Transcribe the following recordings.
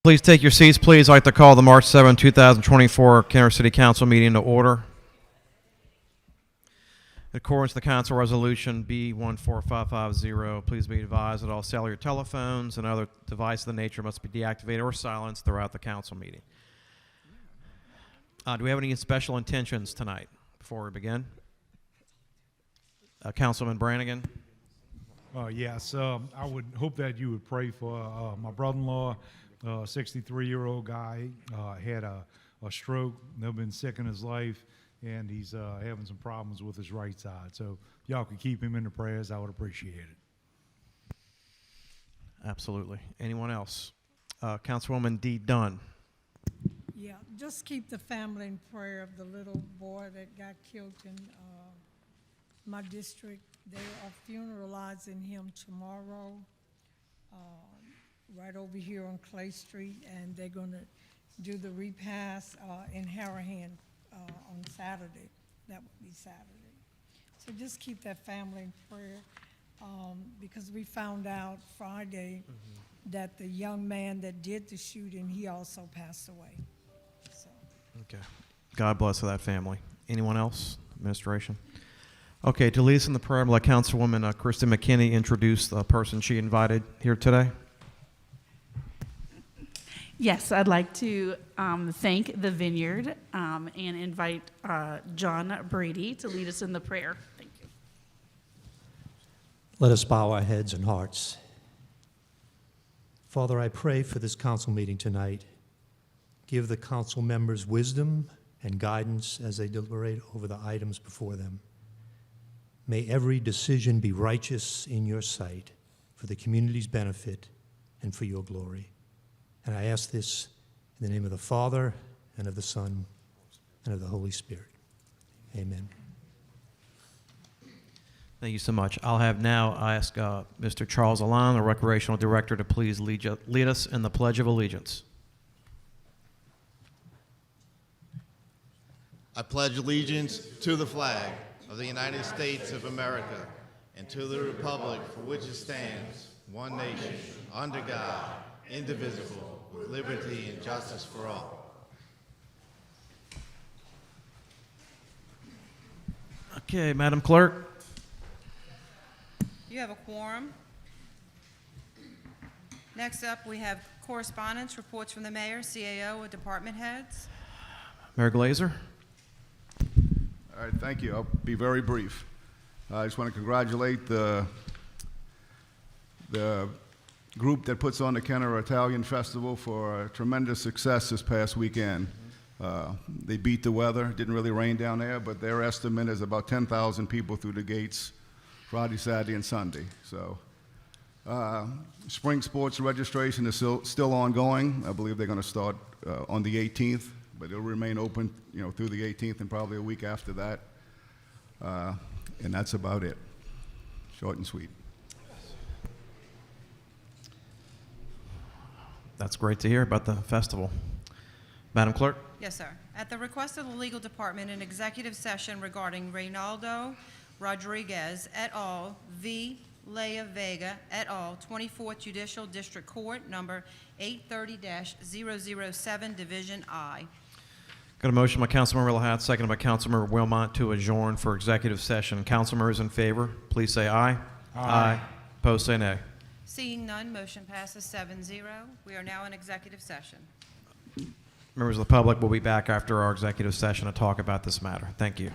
Please take your seats, please. I'd like to call the March 7, 2024 Kansas City Council meeting to order. In accordance with the Council Resolution B14550, please be advised that all cellular telephones and other devices of the nature must be deactivated or silenced throughout the Council meeting. Do we have any special intentions tonight before we begin? Councilman Brannigan. Yes, I would hope that you would pray for my brother-in-law, 63-year-old guy, had a stroke, never been sick in his life, and he's having some problems with his right side. So if y'all could keep him in the prayers, I would appreciate it. Absolutely. Anyone else? Councilwoman D. Dunn. Yeah, just keep the family in prayer of the little boy that got killed in my district. They are funeralizing him tomorrow, right over here on Clay Street, and they're going to do the repast in Harahan on Saturday. That would be Saturday. So just keep that family in prayer because we found out Friday that the young man that did the shooting, he also passed away. So. Okay. God bless that family. Anyone else? Administration? Okay, to lead us in the prayer, let Councilwoman Kristen McKinney introduce the person she invited here today. Yes, I'd like to thank the Vineyard and invite John Brady to lead us in the prayer. Thank you. Let us bow our heads and hearts. Father, I pray for this council meeting tonight. Give the council members wisdom and guidance as they deliberate over the items before them. May every decision be righteous in your sight for the community's benefit and for your glory. And I ask this in the name of the Father, and of the Son, and of the Holy Spirit. Amen. Thank you so much. I'll have now ask Mr. Charles Alon, the Recreational Director, to please lead us in the Pledge of Allegiance. I pledge allegiance to the flag of the United States of America and to the republic for which it stands, one nation, under God, indivisible, with liberty and justice for all. Okay, Madam Clerk. You have a quorum. Next up, we have correspondence, reports from the mayor, CAO, and department heads. Mayor Glazer. All right, thank you. I'll be very brief. I just want to congratulate the group that puts on the Kenner Italian Festival for a tremendous success this past weekend. They beat the weather. It didn't really rain down there, but their estimate is about 10,000 people through the gates Friday, Saturday, and Sunday. So spring sports registration is still ongoing. I believe they're going to start on the 18th, but it'll remain open, through the 18th and probably a week after that. And that's about it. Short and sweet. That's great to hear about the festival. Madam Clerk. Yes, sir. At the request of the legal department, an executive session regarding Reynaldo Rodriguez et al. V. Leia Vega et al. 24th Judicial District Court, number 830-007, Division I. Got a motion by Councilmember Lahat, seconded by Councilmember Wilmot to adjourn for executive session. Council members in favor, please say aye. Aye. Opposed, say nay. Seeing none, motion passes 7-0. We are now in executive session. Members of the public will be back after our executive session to talk about this matter. Thank you.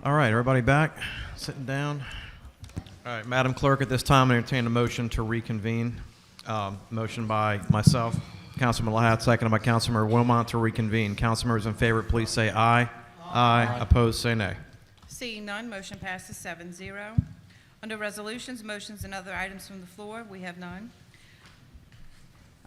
All right, everybody back, sitting down. All right, Madam Clerk, at this time, I entertain a motion to reconvene. Motion by myself, Councilman Lahat, seconded by Councilmember Wilmot to reconvene. Councilmembers in favor, please say aye. Aye. Opposed, say nay. Seeing none, motion passes 7-0. Under resolutions, motions, and other items from the floor, we have none.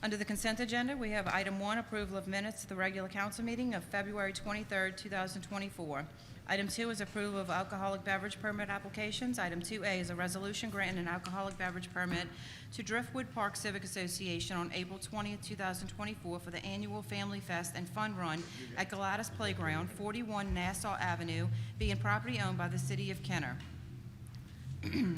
Under the consent agenda, we have item 1, approval of minutes of the regular council meeting of February 23rd, 2024. Item 2 is approval of alcoholic beverage permit applications. Item 2A is a resolution granting an alcoholic beverage permit to Driftwood Park Civic Association on April 20th, 2024 for the annual Family Fest and Fun Run at Galatas Playground, 41 Nassau Avenue, being property owned by the City of Kenner.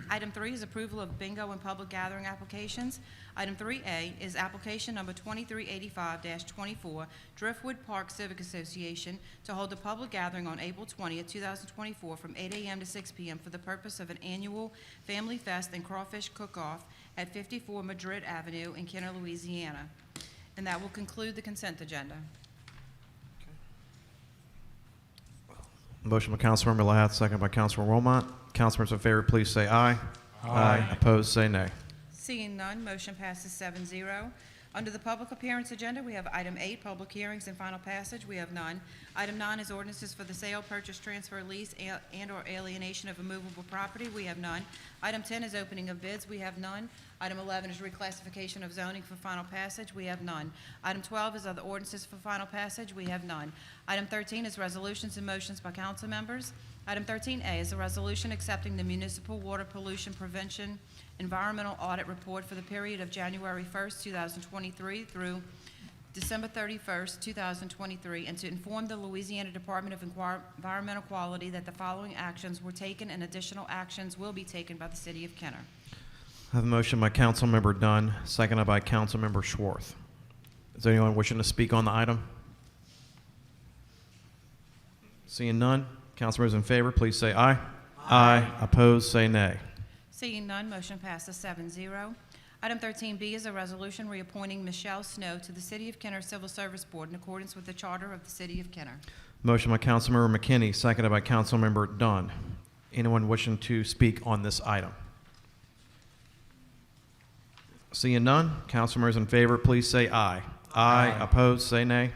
Item 3 is approval of bingo and public gathering applications. Item 3A is application number 2385-24, Driftwood Park Civic Association, to hold a public gathering on April 20th, 2024 from 8 a.m. to 6 p.m. for the purpose of an annual Family Fest and Crawfish Cook-Off at 54 Madrid Avenue in Kenner, Louisiana. And that will conclude the consent agenda. Motion by Councilmember Lahat, seconded by Councilmember Wilmot. Councilmembers in favor, please say aye. Aye. Opposed, say nay. Seeing none, motion passes 7-0. Under the public appearance agenda, we have item 8, public hearings and final passage. We have none. Item 9 is ordinances for the sale, purchase, transfer, lease, and/or alienation of immovable property. We have none. Item 10 is opening of bids. We have none. Item 11 is reclassification of zoning for final passage. We have none. Item 12 is other ordinances for final passage. We have none. Item 13 is resolutions and motions by council members. Item 13A is a resolution accepting the municipal water pollution prevention environmental audit report for the period of January 1st, 2023 through December 31st, 2023, and to inform the Louisiana Department of Environmental Quality that the following actions were taken and additional actions will be taken by the City of Kenner. I have a motion by Councilmember Dunn, seconded by Councilmember Schwartz. Is there anyone wishing to speak on the item? Seeing none, councilmembers in favor, please say aye. Aye. Opposed, say nay. Seeing none, motion passes 7-0. Item 13B is a resolution reappointing Michelle Snow to the City of Kenner Civil Service Board in accordance with the Charter of the City of Kenner. Motion by Councilmember McKinney, seconded by Councilmember Dunn. Anyone wishing to speak on this item? Seeing none, councilmembers in favor, please say aye. Aye. Opposed, say nay.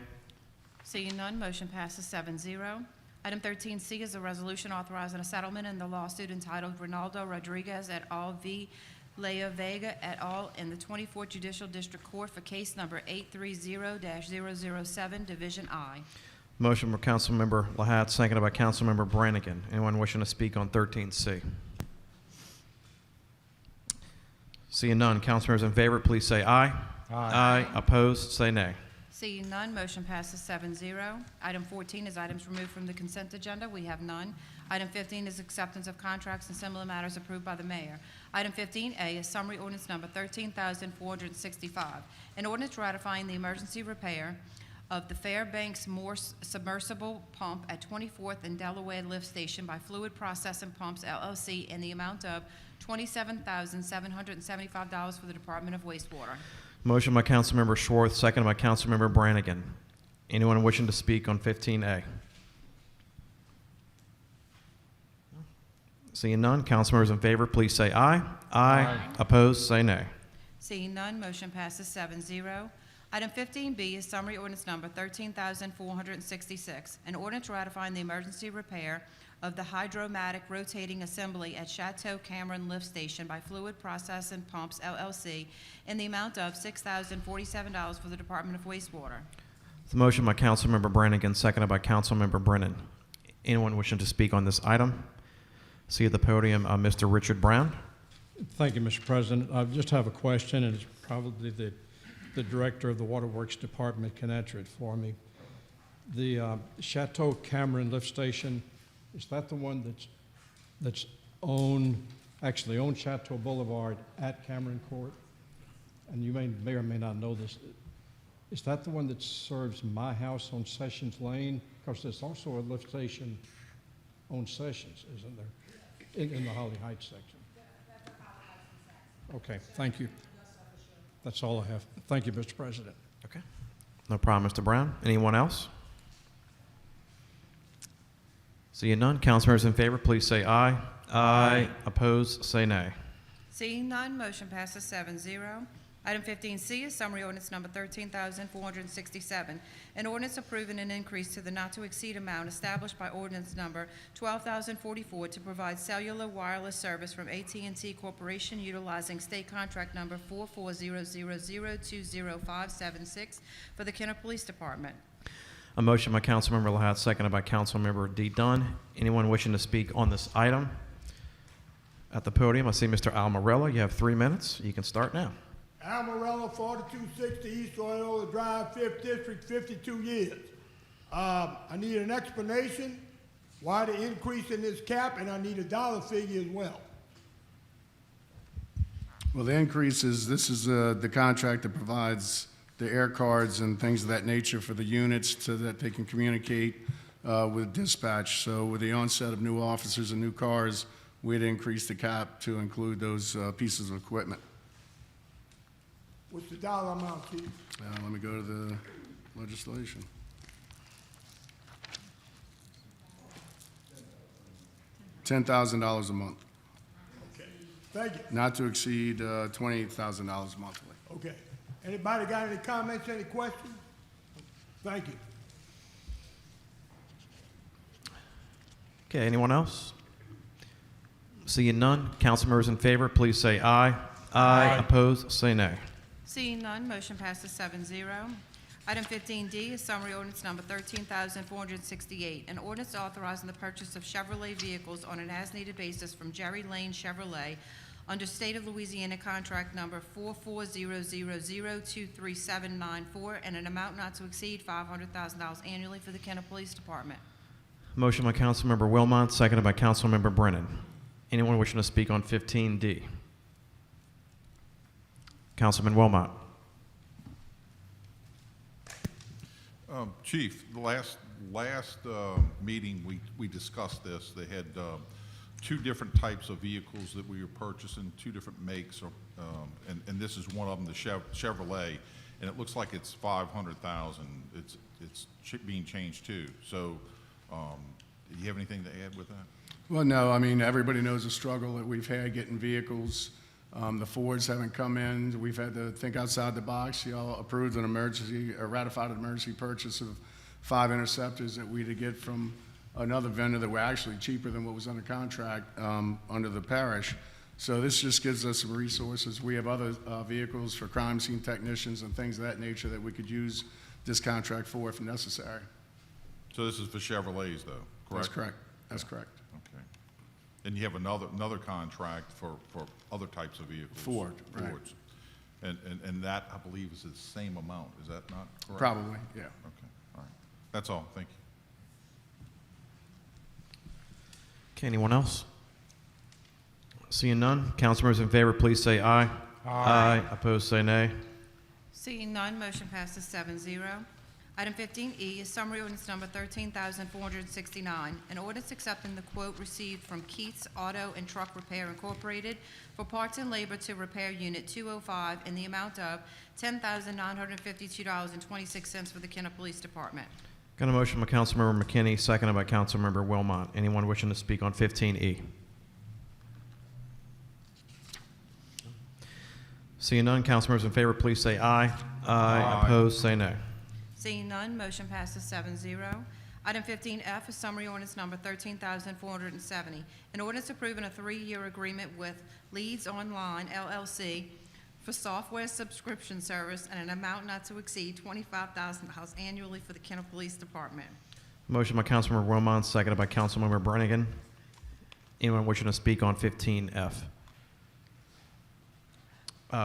Seeing none, motion passes 7-0. Item 13C is a resolution authorizing a settlement in the lawsuit entitled Ronaldo Rodriguez et al. V. Lea Vega et al. In the 24th Judicial District Court for case number 830-007, Division I. Motion by Councilmember Lahat, seconded by Councilmember Brannigan. Anyone wishing to speak on 13C? Seeing none, councilmembers in favor, please say aye. Aye. Opposed, say nay. Seeing none, motion passes 7-0. Item 14 is items removed from the consent agenda. We have none. Item 15 is acceptance of contracts and similar matters approved by the mayor. Item 15A is summary ordinance number 13,465, an ordinance ratifying the emergency repair of the Fairbanks Morse submersible pump at 24th and Delaware Lift Station by Fluid Processing Pumps, LLC, in the amount of $27,775 for the Department of Wastewater. Motion by Councilmember Schwartz, seconded by Councilmember Brannigan. Anyone wishing to speak on 15A? Seeing none, councilmembers in favor, please say aye. Aye. Opposed, say nay. Seeing none, motion passes 7-0. Item 15B is summary ordinance number 13,466, an ordinance ratifying the emergency repair of the hydromatic rotating assembly at Chateau Cameron Lift Station by Fluid Processing Pumps, LLC, in the amount of $6,047 for the Department of Wastewater. The motion by Councilmember Brannigan, seconded by Councilmember Brennan. Anyone wishing to speak on this item? See at the podium, Mr. Richard Brown. Thank you, Mr. President. I just have a question, and it's probably the director of the Waterworks Department can answer it for me. The Chateau Cameron Lift Station, is that the one that's actually on Chateau Boulevard at Cameron Court? And you may or may not know this. Is that the one that serves my house on Sessions Lane? Because there's also a lift station on Sessions, isn't there? In the Holly Heights section. Okay, thank you. That's all I have. Thank you, Mr. President. Okay. No problem, Mr. Brown. Anyone else? Seeing none, council members in favor, please say aye. Aye. Opposed, say nay. Seeing none, motion passes 7-0. Item 15C is summary ordinance number 13,467, an ordinance approving an increase to the not-to-exceed amount established by ordinance number 12,044 to provide cellular wireless service from AT&T Corporation utilizing state contract number 4400020576 for the Kenner Police Department. A motion by Councilmember Lahat, seconded by Councilmember D. Dunn. Anyone wishing to speak on this item? At the podium, I see Mr. Al Morella. You have 3 minutes. You can start now. Al Morella, 4260 East Loyola Drive, 5th District, 52 years. I need an explanation why the increase in this cap, and I need a dollar figure as well. Well, the increase is, this is the contract that provides the air cards and things of that nature for the units so that they can communicate with dispatch. So with the onset of new officers and new cars, we'd increase the cap to include those pieces of equipment. What's the dollar amount, Chief? Let me go to the legislation. $10,000 a month, Okay, thank you. not to exceed $28,000 monthly. Okay. Anybody got any comments, any questions? Thank you. Okay, anyone else? Seeing none, council members in favor, please say aye. Aye. Opposed, say nay. Seeing none, motion passes 7-0. Item 15D is summary ordinance number 13,468, an ordinance authorizing the purchase of Chevrolet vehicles on an as-needed basis from Jerry Lane Chevrolet under State of Louisiana contract number 4400023794 and an amount not to exceed $500,000 annually for the Kenner Police Department. Motion by Councilmember Wilmot, seconded by Councilmember Brennan. Anyone wishing to speak on 15D? Councilman Wilmot. Chief, the last meeting we discussed this. They had two different types of vehicles that we were purchasing, two different makes, and this is one of them, the Chevrolet, and it looks like it's $500,000. It's being changed too. So, do you have anything to add with that? Well, no, I mean, everybody knows the struggle that we've had getting vehicles. The Fords haven't come in. We've had to think outside the box. Y'all approved an emergency, or ratified an emergency purchase of 5 Interceptors that we to get from another vendor that were actually cheaper than what was under contract under the parish. So this just gives us some resources. We have other vehicles for crime scene technicians and things of that nature that we could use this contract for if necessary. So this is for Chevrolets, though, correct? That's correct. That's correct. Okay. And you have another contract for other types of vehicles? Ford, right. Fords. And that, I believe, is the same amount. Is that not correct? Probably, yeah. Okay, all right. That's all. Thank you. Okay, anyone else? Seeing none, council members in favor, please say aye. Aye. Opposed, say nay. Seeing none, motion passes 7-0. Item 15E is summary ordinance number 13,469, an ordinance accepting the quote received from Keith's Auto and Truck Repair Incorporated for parts and labor to repair Unit 205 in the amount of $10,952.26 for the Kenner Police Department. Got a motion by Councilmember McKinney, seconded by Councilmember Wilmot. Anyone wishing to speak on 15E? Seeing none, council members in favor, please say aye. Aye. Opposed, say nay. Seeing none, motion passes 7-0. Item 15F is summary ordinance number 13,470, an ordinance approving a 3-year agreement with LEASE Online LLC for software subscription service and an amount not to exceed $25,000 annually for the Kenner Police Department. Motion by Councilmember Wilmot, seconded by Councilmember Brannigan. Anyone wishing to speak on 15F?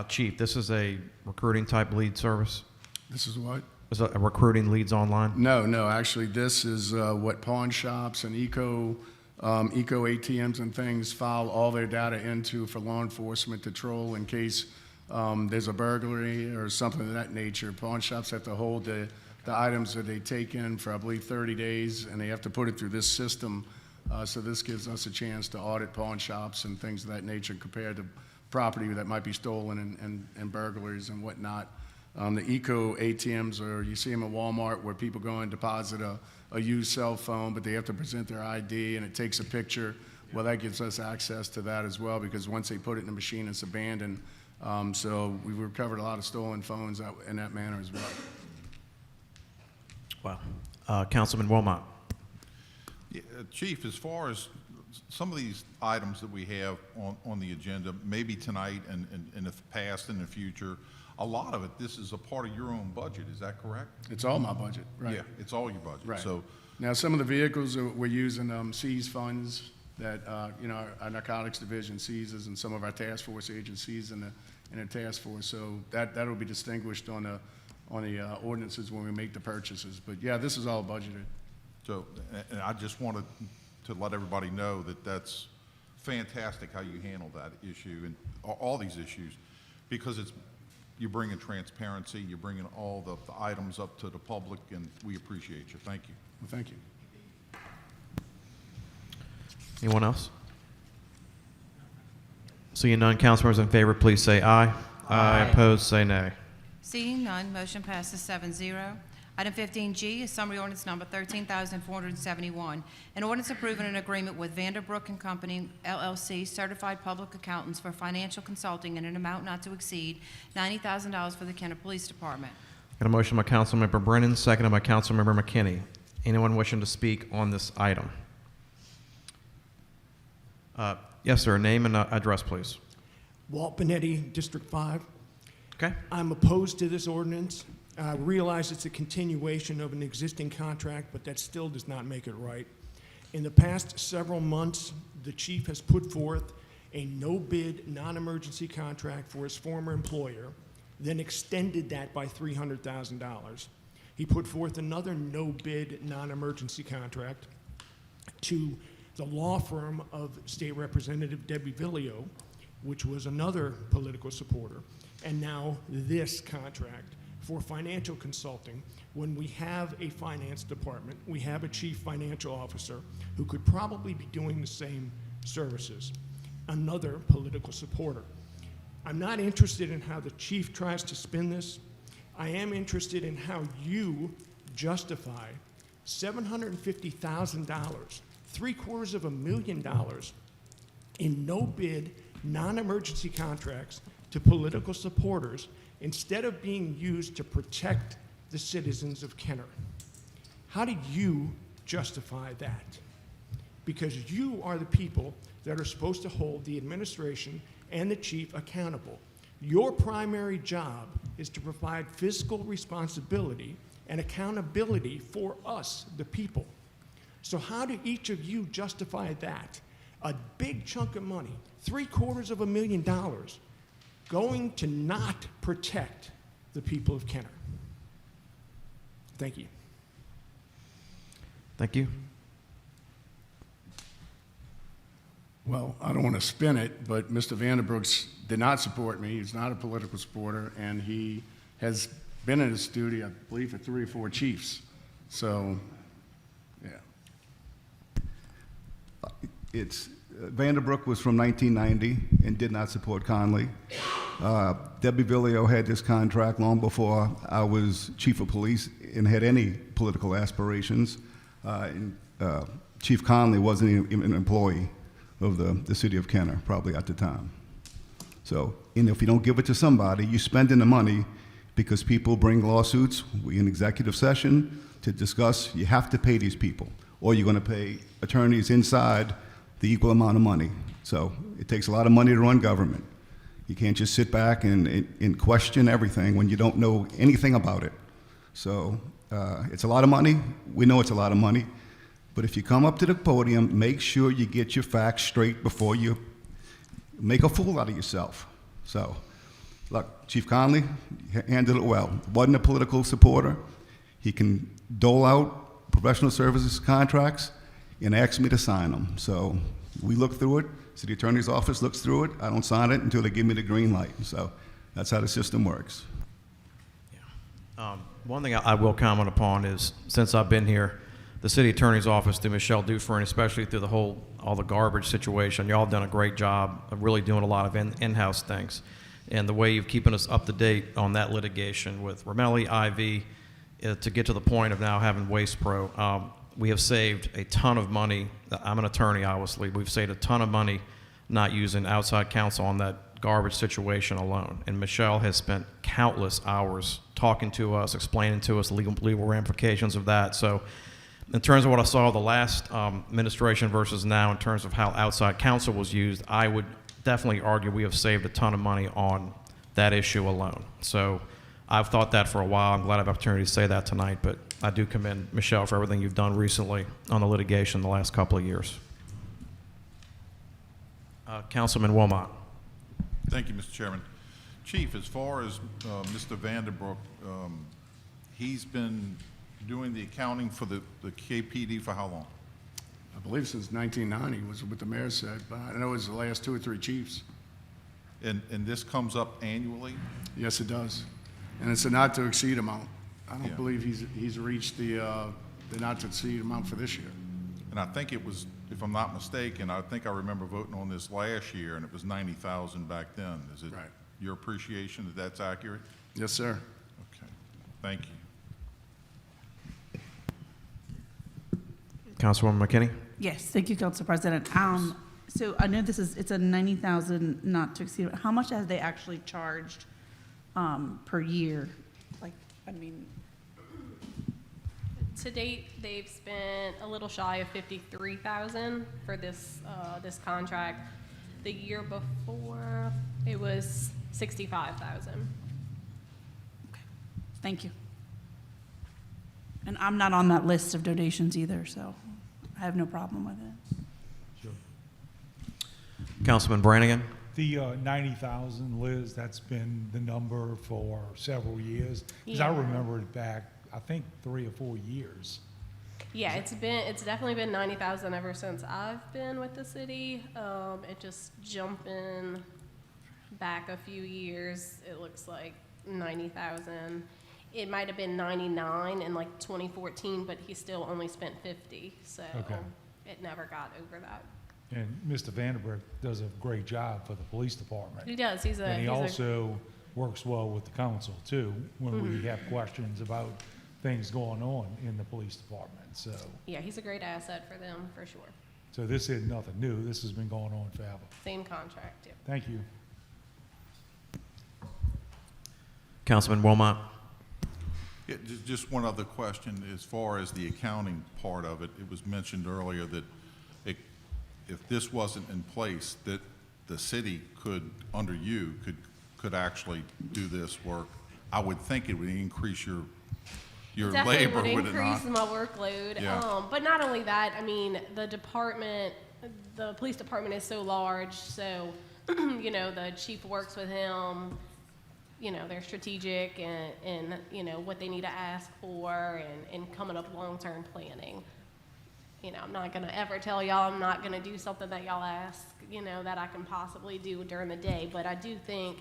Chief, this is a recruiting type lead service? This is what? Is it a recruiting leads online? No, actually, this is what pawn shops and eco ATMs and things file all their data into for law enforcement to troll in case there's a burglary or something of that nature. Pawn shops have to hold the items that they take in for, I believe, 30 days, and they have to put it through this system. So this gives us a chance to audit pawn shops and things of that nature compared to property that might be stolen and burglaries and whatnot. The eco ATMs, or you see them at Walmart where people go and deposit a used cell phone, but they have to present their ID and it takes a picture. Well, that gives us access to that as well, because once they put it in the machine, it's abandoned. So we've recovered a lot of stolen phones in that manner as well. Wow. Councilman Wilmot. Yeah, Chief, as far as some of these items that we have on the agenda, maybe tonight and in the past and the future, a lot of it, this is a part of your own budget, is that correct? It's all my budget, right? Yeah, it's all your budget. Right. So, now, some of the vehicles that we're using seize funds that our narcotics division seizes, and some of our task force agencies in the task force. So that'll be distinguished on the ordinances when we make the purchases. But yeah, this is all budgeted. so, and I just wanted to let everybody know that that's fantastic how you handle that issue and all these issues, because you're bringing transparency, you're bringing all the items up to the public, and we appreciate you. Thank you. Well, thank you. Anyone else? Seeing none, council members in favor, please say aye. Aye. Opposed, say nay. Seeing none, motion passes 7-0. Item 15G is summary ordinance number 13,471, an ordinance approving an agreement with Vanderbrook and Company, LLC, certified public accountants for financial consulting in an amount not to exceed $90,000 for the Kenner Police Department. Got a motion by Councilmember Brennan, seconded by Councilmember McKinney. Anyone wishing to speak on this item? Yes, sir. Name and address, please. Walt Benetti, District 5. Okay. I'm opposed to this ordinance. I realize it's a continuation of an existing contract, but that still does not make it right. In the past several months, the chief has put forth a no-bid, non-emergency contract for his former employer, then extended that by $300,000. He put forth another no-bid, non-emergency contract to the law firm of State Representative Debbie Villio, which was another political supporter, and now this contract for financial consulting, when we have a finance department, we have a chief financial officer who could probably be doing the same services, another political supporter. I'm not interested in how the chief tries to spin this. I am interested in how you justify $750,000, $750,000 in no-bid, non-emergency contracts to political supporters instead of being used to protect the citizens of Kenner. How do you justify that? Because you are the people that are supposed to hold the administration and the chief accountable. Your primary job is to provide fiscal responsibility and accountability for us, the people. So how do each of you justify that? A big chunk of money, $750,000, going to not protect the people of Kenner. Thank you. Thank you. Well, I don't want to spin it, but Mr. Vanderbrook did not support me. He's not a political supporter, and he has been in his duty, I believe, for 3 or 4 chiefs. So, yeah. Vanderbrook was from 1990 and did not support Conley. Debbie Villio had this contract long before I was chief of police and had any political aspirations. Chief Conley wasn't even an employee of the city of Kenner, probably at the time. So, if you don't give it to somebody, you're spending the money because people bring lawsuits. We in executive session to discuss, you have to pay these people, or you're going to pay attorneys inside the equal amount of money. So it takes a lot of money to run government. You can't just sit back and question everything when you don't know anything about it. So it's a lot of money. We know it's a lot of money. But if you come up to the podium, make sure you get your facts straight before you make a fool out of yourself. So, look, Chief Conley handled it well. Wasn't a political supporter. He can dole out professional services contracts and ask me to sign them. So we look through it. City Attorney's Office looks through it. I don't sign it until they give me the green light. So that's how the system works. Yeah. One thing I will comment upon is, since I've been here, the City Attorney's Office, through Michelle Dufresne, especially through all the garbage situation, y'all have done a great job of really doing a lot of in-house things. and the way you've keeping us up to date on that litigation with Ramelli, Ivy, to get to the point of now having Waste Pro. We have saved a ton of money. I'm an attorney, obviously. We've saved a ton of money not using outside counsel on that garbage situation alone. And Michelle has spent countless hours talking to us, explaining to us the legal ramifications of that. So in terms of what I saw the last administration versus now, in terms of how outside counsel was used, I would definitely argue we have saved a ton of money on that issue alone. So I've thought that for a while. I'm glad I have the opportunity to say that tonight, but I do commend Michelle for everything you've done recently on the litigation the last couple of years. Councilman Wilmot. Thank you, Mr. Chairman. Chief, as far as Mr. Vanderbrook, he's been doing the accounting for the KPD for how long? I believe since 1990 was what the mayor said, but I know it was the last 2 or 3 chiefs. And this comes up annually? Yes, it does. And it's a not to exceed amount. I don't Yeah. believe he's reached the not to exceed amount for this year. And I think it was, if I'm not mistaken, I think I remember voting on this last year, and it was 90,000 back then. Is it Right. your appreciation that that's accurate? Yes, sir. Okay, thank you. Councilwoman McKinney. Yes, thank you, Council President. So I know it's a 90,000 not to exceed. How much have they actually charged per year? Like, I mean, To date, they've spent a little shy of $53,000 for this contract. The year before, it was $65,000. thank you. And I'm not on that list of donations either, so I have no problem with it. Councilman Brannigan. The 90,000, Liz, that's been the number for several years. Because I Yeah. remember it back, I think, 3 or 4 years. Yeah, it's definitely been 90,000 ever since I've been with the city. It just jumping back a few years, it looks like 90,000. It might have been 99 in like 2014, but he still only spent 50, so Okay. it never got over that. And Mr. Vanderbilt does a great job for the police department. He does. And he also works well with the council too, when we have questions about things going on in the police department. Yeah, he's a great asset for them, for sure. So this is nothing new. This has been going on forever. Same contract, yeah. Thank you. Councilman Wilmot. Yeah, just one other question. As far as the accounting part of it, it was mentioned earlier that if this wasn't in place, that the city could, under you, could actually do this work. I would think it would increase your labor, would it not? Definitely would increase my workload. Yeah. But not only that, I mean, the police department is so large, so, you know, the chief works with him, you know, they're strategic and you know, what they need to ask for and coming up with long-term planning. You know, I'm not gonna ever tell y'all I'm not gonna do something that y'all ask, you know, that I can possibly do during the day, but I do think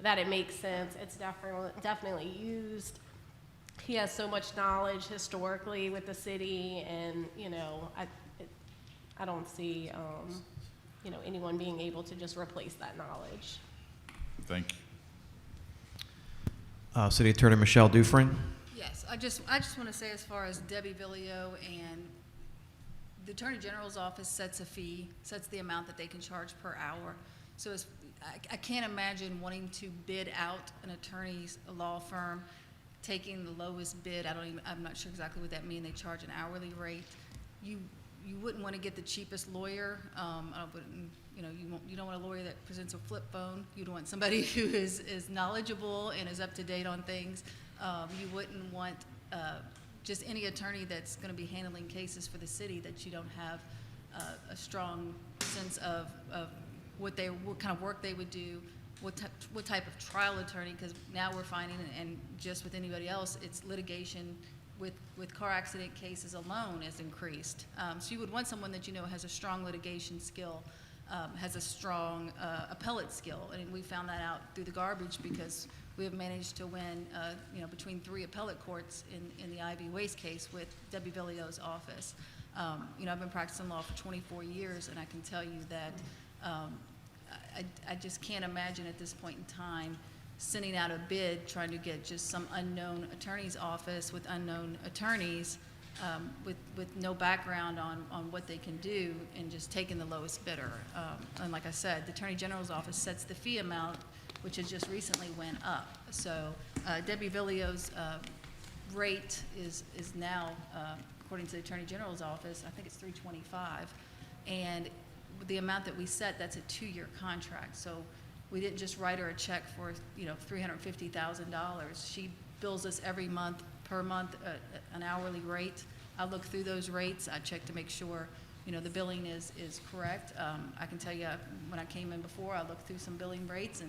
that it makes sense. It's definitely used. He has so much knowledge historically with the city, and, you know, I don't see, you know, anyone being able to just replace that knowledge. Thank you. City Attorney Michelle Dufresne. Yes, I just want to say, as far as Debbie Villio, and the Attorney General's office sets a fee, sets the amount that they can charge per hour. So I can't imagine wanting to bid out an attorney's law firm, taking the lowest bid. I'm not sure exactly what that means. They charge an hourly rate. You wouldn't want to get the cheapest lawyer. You know, you don't want a lawyer that presents a flip phone. You'd want somebody who is knowledgeable and is up to date on things. You wouldn't want just any attorney that's going to be handling cases for the city that you don't have a strong sense of what kind of work they would do, what type of trial attorney, because now we're finding, and just with anybody else, it's litigation with car accident cases alone has increased. So you would want someone that you know has a strong litigation skill, has a strong appellate skill, and we found that out through the garbage because we have managed to win, you know, between 3 appellate courts in the Ivy Waste case with Debbie Villio's office. You know, I've been practicing law for 24 years, and I can tell you that I just can't imagine at this point in time sending out a bid, trying to get just some unknown attorney's office with unknown attorneys, with no background on what they can do, and just taking the lowest bidder. And like I said, the Attorney General's office sets the fee amount, which has just recently went up. So Debbie Villio's rate is now, according to the Attorney General's office, I think it's $325. And the amount that we set, that's a 2-year contract. So we didn't just write her a check for, $350,000. She bills us every month, per month, an hourly rate. I look through those rates. I check to make sure, the billing is correct. I can tell you, when I came in before, I looked through some billing rates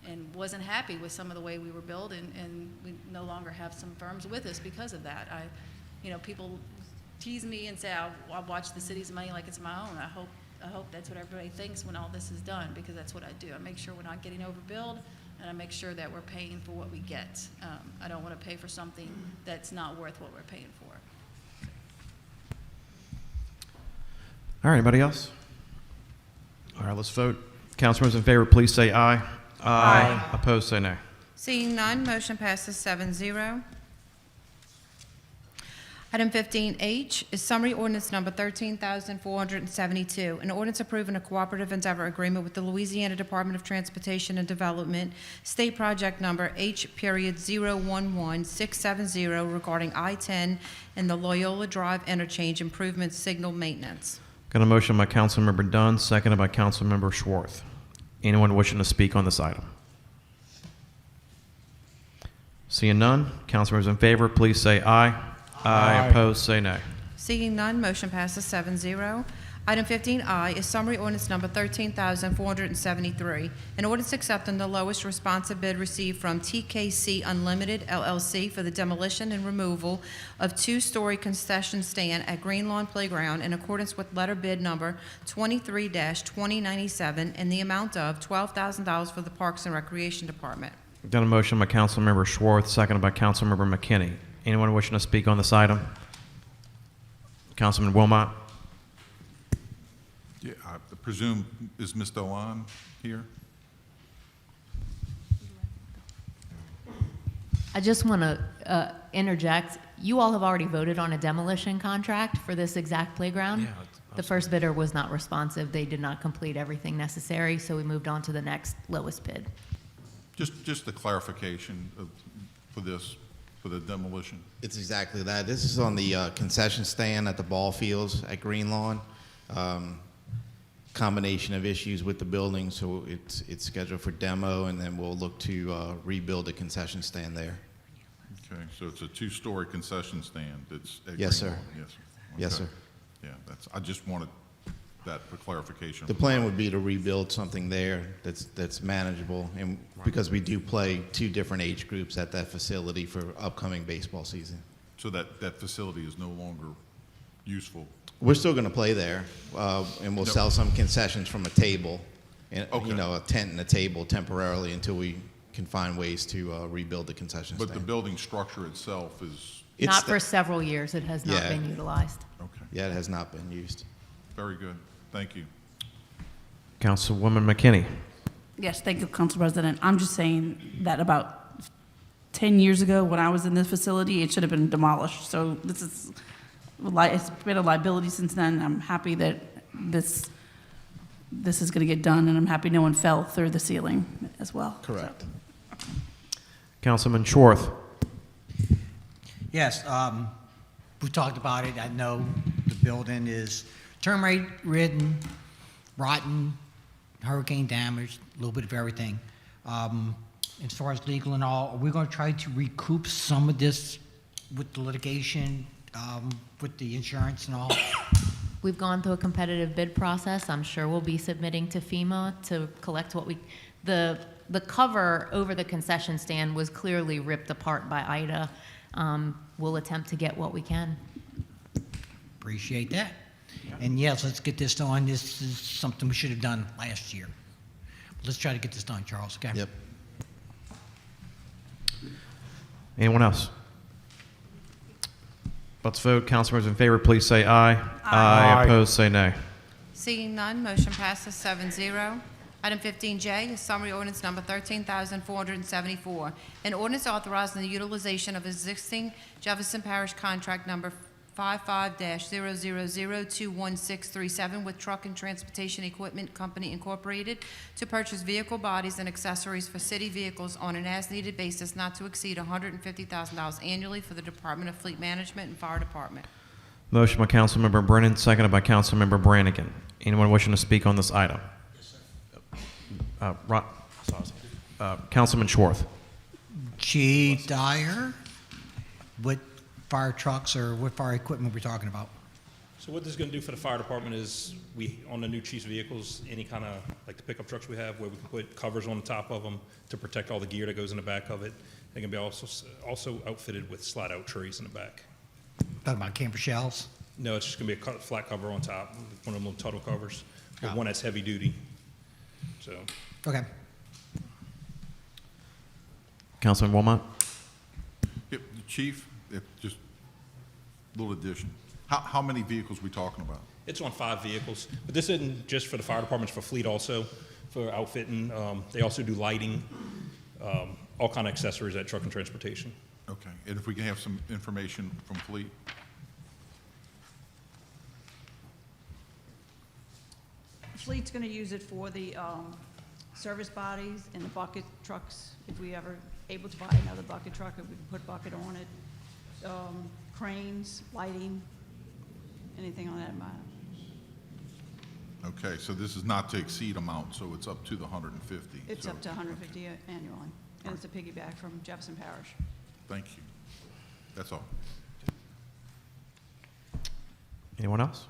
and wasn't happy with some of the way we were billed, and we no longer have some firms with us because of that. People tease me and say, I watch the city's money like it's my own. I hope that's what everybody thinks when all this is done, because that's what I do. I make sure we're not getting overbilled, and I make sure that we're paying for what we get. I don't want to pay for something that's not worth what we're paying for. All right, anybody else? All right, let's vote. Council members in favor, please say aye. Aye. Opposed, say nay. Seeing none, motion passes 7-0. Item 15H is summary ordinance number 13,472, an ordinance approving a cooperative endeavor agreement with the Louisiana Department of Transportation and Development, state project number H.011-670 regarding I-10 and the Loyola Drive interchange improvement signal maintenance. Got a motion by Councilmember Dunn, seconded by Councilmember Schwartz. Anyone wishing to speak on this item? Seeing none, council members in favor, please say aye. Aye. Opposed, say nay. Seeing none, motion passes 7-0. Item 15I is summary ordinance number 13,473, an ordinance accepting the lowest responsive bid received from TKC Unlimited LLC for the demolition and removal of 2-story concession stand at Green Lawn Playground in accordance with letter bid number 23-2097 in the amount of $12,000 for the Parks and Recreation Department. Got a motion by Councilmember Schwartz, seconded by Councilmember McKinney. Anyone wishing to speak on this item? Councilman Wilmot? Yeah, I presume, is Ms. Dewan here? I just want to interject. You all have already voted on a demolition contract for this exact playground. Yeah, the first bidder was not responsive. They did not complete everything necessary, so we moved on to the next lowest bid. Just a clarification for this, for the demolition. It's exactly that. This is on the concession stand at the ball fields at Green Lawn. Combination of issues with the building, so it's scheduled for demo, and then we'll look to rebuild the concession stand there. Okay, so it's a 2-story concession stand. It's at Yes, Green sir. Lawn. Yes, sir. Yes, Okay. sir. Yeah, I just wanted that for clarification. The plan would be to rebuild something there that's manageable, and because we do play 2 different age groups at that facility for upcoming baseball season. So that facility is no longer useful. We're still going to play there, and we'll Yep. sell some concessions from a table, and Okay. a tent and a table temporarily until we can find ways to rebuild the concession But the stand. building structure itself is, Not for several years. It has not Yeah. been utilized. okay, Yeah, it has not been used. very good. Thank you. Councilwoman McKinney? Yes, thank you, Council President. I'm just saying that about 10 years ago, when I was in this facility, it should have been demolished. So it's been a liability since then. I'm happy that this is going to get done, and I'm happy no one fell through the ceiling as well. Correct. Councilman Schwartz? Yes, we talked about it. I know the building is termite ridden, rotten, hurricane damaged, a little bit of everything. As far as legal and all, are we going to try to recoup some of this with the litigation, with the insurance and all? We've gone through a competitive bid process. I'm sure we'll be submitting to FEMA to collect what the cover over the concession stand was clearly ripped apart by Ida. We'll attempt to get what we can. Appreciate that. And yes, let's get this done. This is something we should have done last year. Let's try to get this done, Charles, okay? Yep. Anyone else? Let's vote. Council members in favor, please say aye. Aye. Opposed, say nay. Seeing none, motion passes 7-0. Item 15J is summary ordinance number 13,474, an ordinance authorizing the utilization of existing Jefferson Parish contract number 55-000-21637 with Truck and Transportation Equipment Company Incorporated to purchase vehicle bodies and accessories for city vehicles on an as-needed basis not to exceed $150,000 annually for the Department of Fleet Management and Fire Department. Motion by Councilmember Brennan, seconded by Councilmember Brannigan. Anyone wishing to speak on this item? Councilman Schwartz. G. Dyer, what fire trucks or what fire equipment we're talking about? So what this is going to do for the fire department is on the new chief's vehicles, any kind of, like the pickup trucks we have, where we can put covers on the top of them to protect all the gear that goes in the back of it. They can be also outfitted with slide-out trays in the back. Talking about camper shells? No, it's just going to be a flat cover on top, one of them little tuttle covers, with Oh. one that's heavy duty. So. Okay. Councilman Wilmot. Yep, Chief, just a little addition. How many vehicles we talking about? It's on 5 vehicles, but this isn't just for the fire departments, for fleet also, for outfitting. They also do lighting, all kind of accessories at Truck and Transportation. Okay, and if we can have some information from Fleet? Fleet's going to use it for the service bodies and the bucket trucks. If we ever able to buy another bucket truck, if we can put bucket on it. Cranes, lighting, anything on that matter. Okay, so this is not to exceed amount, so it's up to the 150. It's So- up to 150 annually, and it's a piggyback from Jefferson Parish. Thank you. That's all. Anyone else?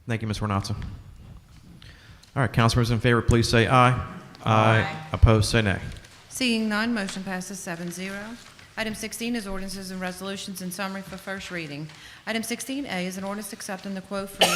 Thank you, Ms. Renata. All right, councilors in favor, please say aye. Aye. Opposed, say nay. Seeing none, motion passes 7-0. Item 16 is ordinances and resolutions in summary for first reading. Item 16A is an ordinance accepting the quote from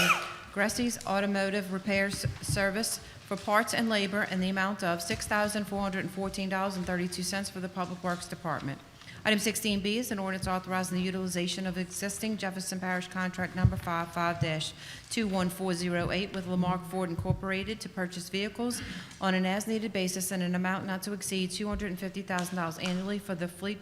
Gressy's Automotive Repair Service for parts and labor in the amount of $6,414.32 for the Public Works Department. Item 16B is an ordinance authorizing the utilization of existing Jefferson Parish contract number 55-21408 with Lamarck Ford Incorporated to purchase vehicles on an as-needed basis in an amount not to exceed $250,000 annually for the Fleet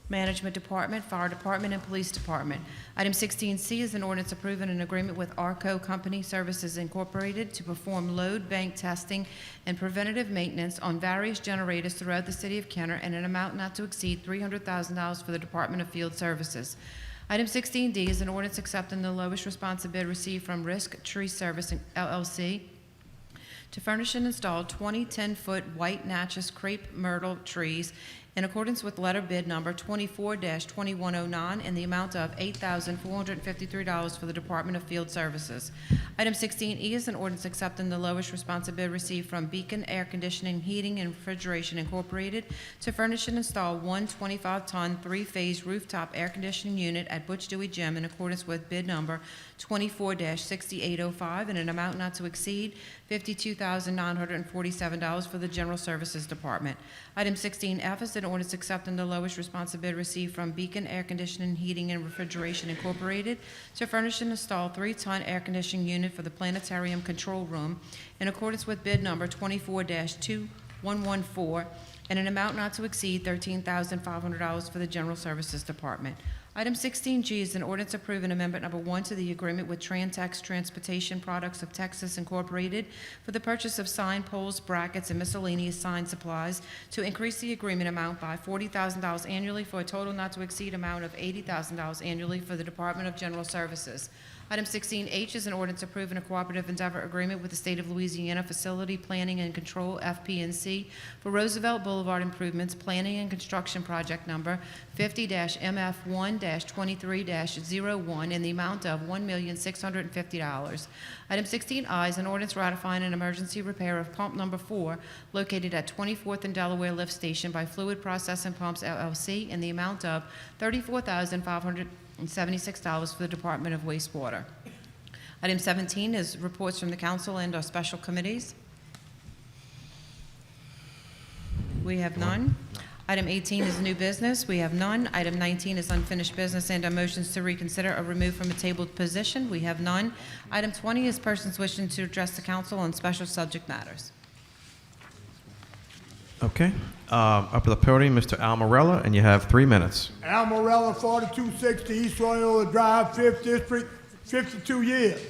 Management Department, Fire Department, and Police Department. Item 16C is an ordinance approving an agreement with ARCO Company Services Incorporated to perform load bank testing and preventative maintenance on various generators throughout the city of Kenner in an amount not to exceed $300,000 for the Department of Field Services. Item 16D is an ordinance accepting the lowest responsive bid received from Risk Tree Service LLC to furnish and install 20 10-foot white Natchez crepe myrtle trees in accordance with letter bid number 24-2109 in the amount of $8,453 for the Department of Field Services. Item 16E is an ordinance accepting the lowest responsive bid received from Beacon Air Conditioning, Heating, and Refrigeration Incorporated to furnish and install one 25-ton, 3-phase rooftop air conditioning unit at Butch Dewey Gym in accordance with bid number 24-6805 in an amount not to exceed $52,947 for the General Services Department. Item 16F is an ordinance accepting the lowest responsive bid received from Beacon Air Conditioning, Heating, and Refrigeration Incorporated to furnish and install 3-ton air conditioning unit for the Planetarium Control Room in accordance with bid number 24-2114 in an amount not to exceed $13,500 for the General Services Department. Item 16G is an ordinance approving Amendment Number 1 to the agreement with Trantex Transportation Products of Texas Incorporated for the purchase of sign poles, brackets, and miscellaneous sign supplies to increase the agreement amount by $40,000 annually for a total not to exceed amount of $80,000 annually for the Department of General Services. Item 16H is an ordinance approving a cooperative endeavor agreement with the State of Louisiana Facility Planning and Control, FP&C, for Roosevelt Boulevard improvements, planning and construction project number 50-MF1-23-01 in the amount of $1,650,000. Item 16I is an ordinance ratifying an emergency repair of pump number 4 located at 24th and Delaware Lift Station by Fluid Processing Pumps, LLC, in the amount of $34,576 for the Department of Wastewater. Item 17 is reports from the council and our special committees. We have none. Item 18 is new business. We have none. Item 19 is unfinished business and motions to reconsider or remove from a tabled position. We have none. Item 20 is persons wishing to address the council on special subject matters. Okay. Up to the podium, Mr. Al Morella, and you have 3 minutes. Al Morella, 4260 East Loyola Drive, 5th District, 52 years.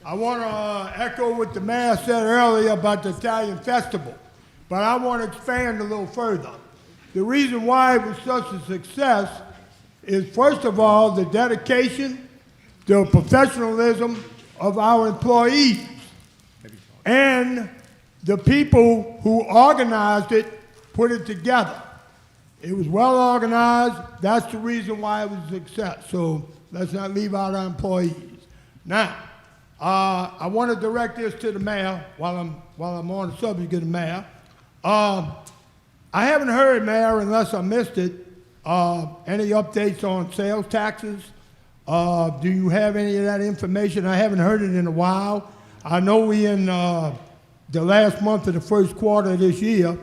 I want to echo what the mayor said earlier about the Italian festival, but I want to expand a little further. The reason why it was such a success is, first of all, the dedication, the professionalism of our employees, and the people who organized it put it together. It was well organized. That's the reason why it was a success. So let's not leave out our employees. Now, I want to direct this to the mayor while I'm on the subject of the mayor. I haven't heard, Mayor, unless I missed it, any updates on sales taxes. Do you have any of that information? I haven't heard it in a while. I know we in the last month of the first quarter of this year,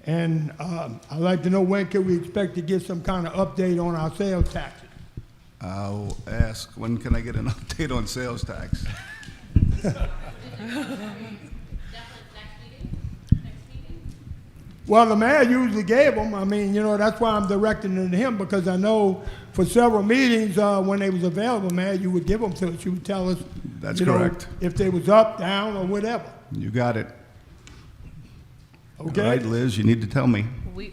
and I'd like to know when can we expect to get some kind of update on our sales taxes. I'll ask, when can I get an update on sales tax? Well, the mayor usually gave them. I mean, you know, that's why I'm directing it to him, because I know for several meetings when they was available, Mayor, you would give them to us. You would tell us, That's you know, correct. if they was up, down, or whatever. You got it. Okay. All right, Liz, you need to tell me.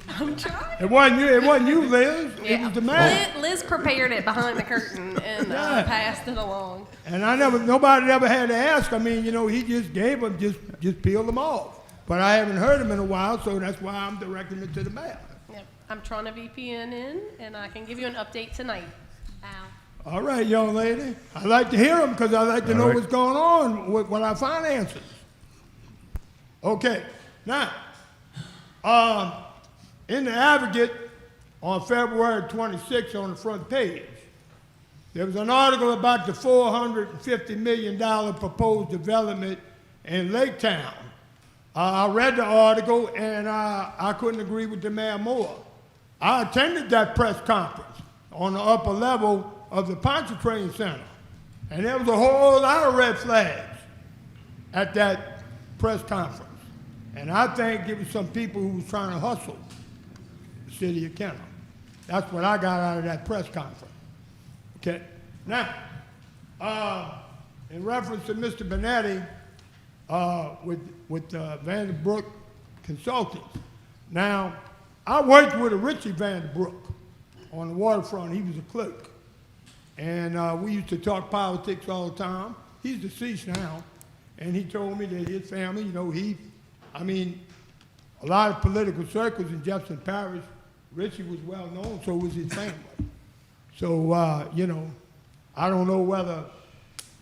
I'm trying. It wasn't you, Liz. It was the mayor. Liz prepared it behind the curtain and Yeah. passed it along. And nobody ever had to ask. I mean, you know, he just gave them, just peeled them off. But I haven't heard him in a while, so that's why I'm directing it to the mayor. Yep. I'm trying to VPN in, and I can give you an update tonight. Al. All right, young lady. I like to hear them because I like to know what's going on with our finances. Okay, now, in the Advocate on February 26th on the front page, there was an article about the $450 million proposed development in Lake Town. I read the article, and I couldn't agree with the mayor more. I attended that press conference on the upper level of the Pontchartrain Center, and there was a whole lot of red flags at that press conference. And I think it was some people who was trying to hustle the city of Kenner. That's what I got out of that press conference. Okay. Now, in reference to Mr. Benetti, with Vanderbrook Consultants. Now, I worked with a Richie Vanderbrook on the waterfront. He was a clerk. And we used to talk politics all the time. He's deceased now. And he told me that his family, you know, a lot of political circles in Jefferson Parish, Richie was well known, so was his family. So, you know, I don't know whether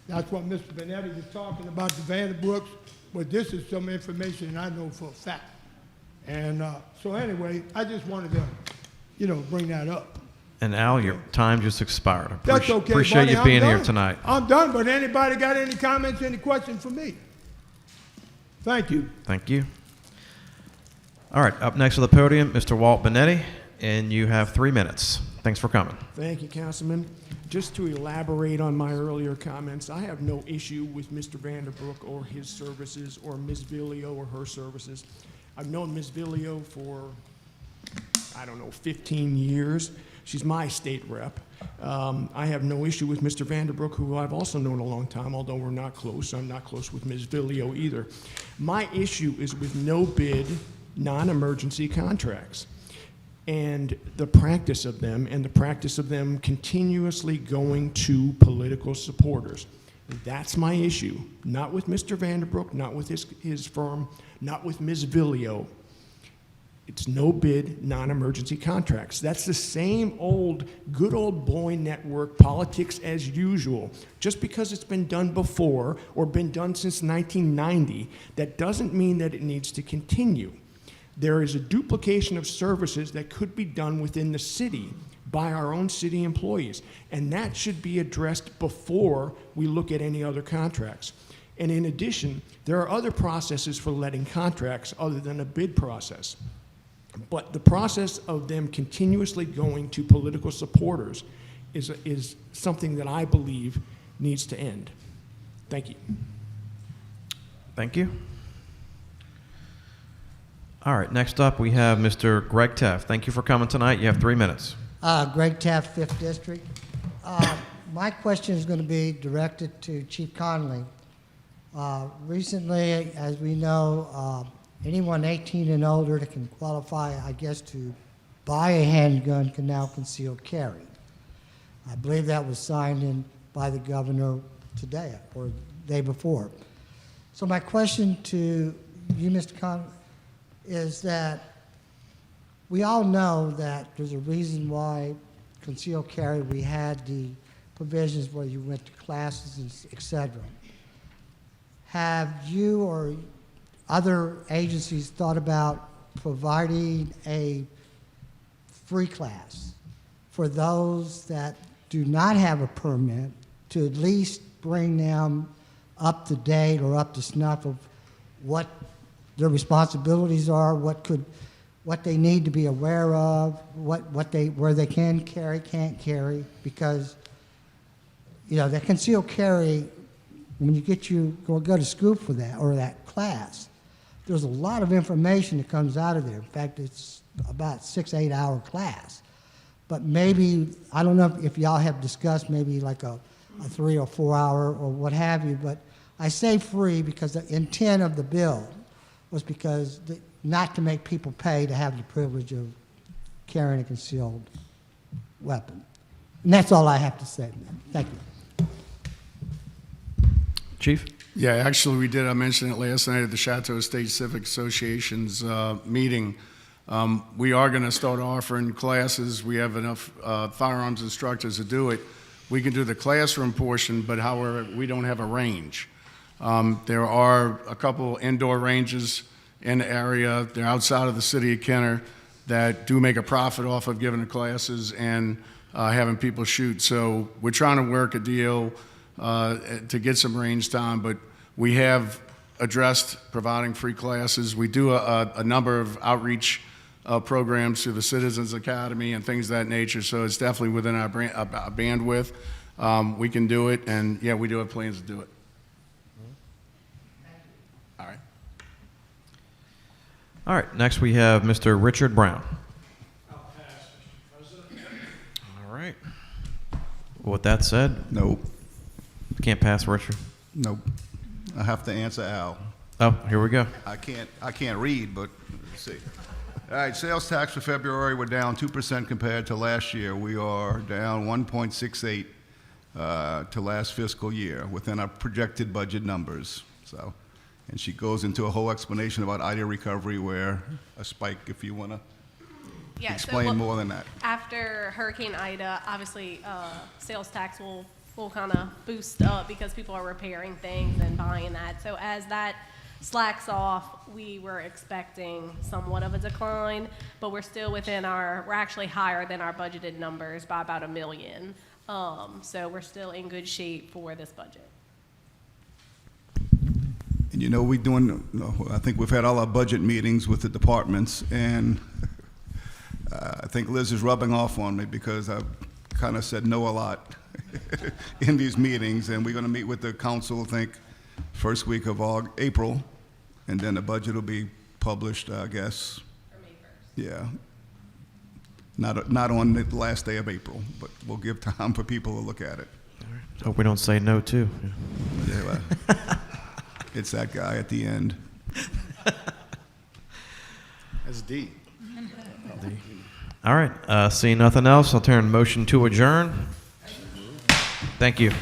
that's what Mr. Benetti was talking about, the Vanderbrooks, but this is some information I know for a fact. And so anyway, I just wanted to, you know, bring that up. And Al, your time just expired. That's okay, Appreciate buddy. you I'm being here done. tonight. I'm done, but anybody got any comments, any questions for me? Thank you. Thank you. All right, up next to the podium, Mr. Walt Benetti, and you have 3 minutes. Thanks for coming. Thank you, Councilman. Just to elaborate on my earlier comments, I have no issue with Mr. Vanderbrook or his services or Ms. Villio or her services. I've known Ms. Villio for, 15 years. She's my state rep. I have no issue with Mr. Vanderbrook, who I've also known a long time, although we're not close. I'm not close with Ms. Villio either. My issue is with no bid, non-emergency contracts and the practice of them, and the practice of them continuously going to political supporters. That's my issue. Not with Mr. Vanderbrook, not with his firm, not with Ms. Villio. It's no bid, non-emergency contracts. That's the same good old boy network politics as usual. Just because it's been done before or been done since 1990, that doesn't mean that it needs to continue. There is a duplication of services that could be done within the city by our own city employees, and that should be addressed before we look at any other contracts. And in addition, there are other processes for letting contracts other than a bid process. But the process of them continuously going to political supporters is something that I believe needs to end. Thank you. Thank you. All right, next up, we have Mr. Greg Teff. Thank you for coming tonight. You have 3 minutes. Greg Taft, 5th District. My question is going to be directed to Chief Connolly. Recently, as we know, anyone 18 and older that can qualify, I guess, to buy a handgun can now conceal carry. I believe that was signed in by the governor today or the day before. So my question to you, Mr. Connolly, is that we all know that there's a reason why concealed carry, we had the provisions where you went to classes, and et cetera. Have you or other agencies thought about providing a free class for those that do not have a permit to at least bring them up to date or up to snuff of what their responsibilities are, what they need to be aware of, where they can carry, can't carry, because that concealed carry, when you go to school for that or that class, there's a lot of information that comes out of there. In fact, it's about 6-8 hour class. But maybe, I don't know if y'all have discussed maybe like a 3 or 4 hour or what have you, but I say free because the intent of the bill was because not to make people pay to have the privilege of carrying a concealed weapon. And that's all I have to say. Thank you. Chief? Yeah, actually, we did. I mentioned it last night at the Chateau State Civic Association's meeting. We are going to start offering classes. We have enough firearms instructors to do it. We can do the classroom portion, but however, we don't have a range. There are a couple indoor ranges in the area. They're outside of the city of Kenner that do make a profit off of giving the classes and having people shoot. So we're trying to work a deal to get some range time, but we have addressed providing free classes. We do a number of outreach programs through the Citizens Academy and things of that nature, so it's definitely within our bandwidth. We can do it, and yeah, we do have plans to do it. All right. All right, next we have Mr. Richard Brown. All right. With that said, Nope. Can't pass, Richard. Nope. I have to answer Al. Oh, here we go. I can't read, but let's see. All right, sales tax for February, we're down 2% compared to last year. We are down 1.68 to last fiscal year within our projected budget numbers. So, and she goes into a whole explanation about IDA recovery where a spike, if you want to explain more than that. After Hurricane Ida, obviously, sales tax will kind of boost up because people are repairing things and buying that. So as that slacks off, we were expecting somewhat of a decline, but we're still we're actually higher than our budgeted numbers by about $1 million. So we're still in good shape for this budget. And I think we've had all our budget meetings with the departments, and I think Liz is rubbing off on me because I've kind of said no a lot in these meetings, and we're going to meet with the council, I think, first week of April, and then the budget will be published, I guess. For May 1st. Yeah. Not on the last day of April, but we'll give time for people to look at it. Hope we don't say no, too. Yeah, well, it's that guy at the end. That's D. All right, seeing nothing else, I'll turn motion to adjourn. Thank you.